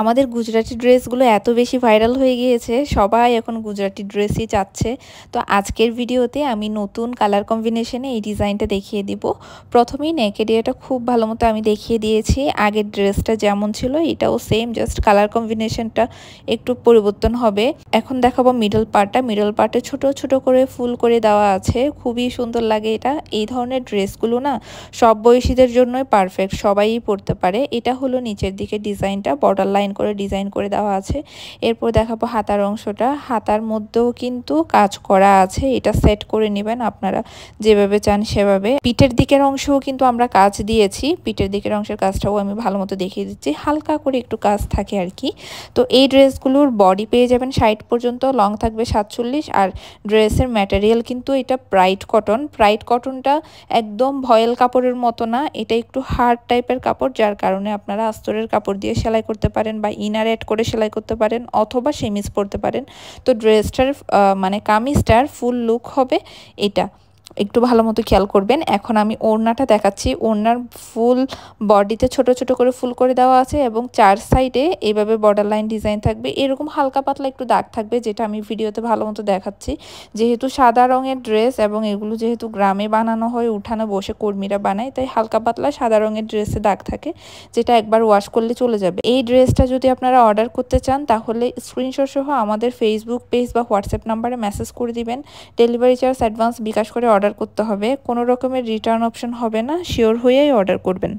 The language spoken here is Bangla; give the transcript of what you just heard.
আমাদের গুজরাটি ড্রেসগুলো এত বেশি ভাইরাল হয়ে গিয়েছে, সবাই এখন গুজরাটি ড্রেসই চাচ্ছে। তো আজকের ভিডিওতে আমি নতুন কালার কম্বিনেশনে এই ডিজাইনটা দেখিয়ে দিব। প্রথমেই নেক এরিয়াটা খুব ভালো মতো আমি দেখিয়ে দিয়েছি। আগের ড্রেসটা যেমন ছিল এটাও সেম, জাস্ট কালার কম্বিনেশনটা একটু পরিবর্তন হবে। এখন দেখাবো মিডল পার্টটা। মিডল পার্টে ছোট ছোট করে ফুল করে দেওয়া আছে, খুবই সুন্দর লাগে এটা। এই ধরনের ড্রেসগুলো না সব বয়সীদের জন্যই পারফেক্ট, সবাই পরতে পারে। এটা হলো নিচের দিকে ডিজাইনটা, বর্ডার লাইন করে ডিজাইন করে দেওয়া আছে। এরপর দেখাবো হাতার অংশটা। হাতার মধ্যেও কিন্তু কাজ করা আছে, এটা সেট করে নেবেন আপনারা যেভাবে চান সেভাবে। পিঠের দিকের অংশও কিন্তু আমরা কাজ দিয়েছি, পিঠের দিকের অংশের কাজটাও আমি ভালো মতো দেখিয়ে দিচ্ছি, হালকা করে একটু কাজ থাকে আর কি। তো এই ড্রেসগুলোর বডি পেয়ে যাবেন 60 পর্যন্ত, লং থাকবে 47। আর ড্রেসের ম্যাটেরিয়াল কিন্তু এটা ব্রাইট কটন। ব্রাইট কটনটা একদম ভয়েল কাপড়ের মতো না, এটা একটু হার্ড টাইপের কাপড়, যার কারণে আপনারা আস্তরের কাপড় দিয়ে সেলাই করতে পারেন বা ইনার অ্যাড করে সেলাই করতে পারেন অথবা সেমিজ পরতে পারেন। তো ড্রেসটার মানে কামিজটার ফুল লুক হবে এটা, একটু ভালো মতো খেয়াল করবেন। এখন আমি ওড়নাটা দেখাচ্ছি। ওড়নার ফুল বডিতে ছোট ছোট করে ফুল করে দেওয়া আছে এবং চার সাইডে এইভাবে বর্ডার লাইন ডিজাইন থাকবে। এরকম হালকা পাতলা একটু দাগ থাকবে, যেটা আমি ভিডিওতে ভালো মতো দেখাচ্ছি। যেহেতু সাদা রঙের ড্রেস এবং এগুলো যেহেতু গ্রামে বানানো হয়, উঠানে বসে কর্মীরা বানায়, তাই হালকা পাতলা সাদা রঙের ড্রেসে দাগ থাকে, যেটা একবার ওয়াশ করলে চলে যাবে। এই ড্রেসটা যদি আপনারা অর্ডার করতে চান তাহলে স্ক্রিনশট সহ আমাদের ফেসবুক পেজ বা হোয়াটসঅ্যাপ নাম্বারে মেসেজ করে দিবেন। ডেলিভারি চার্জ অ্যাডভান্স বিকাশ করে অর্ডার করতে হবে, কোনো রকমের রিটার্ন অপশন হবে না, শিওর হয়েই অর্ডার করবেন।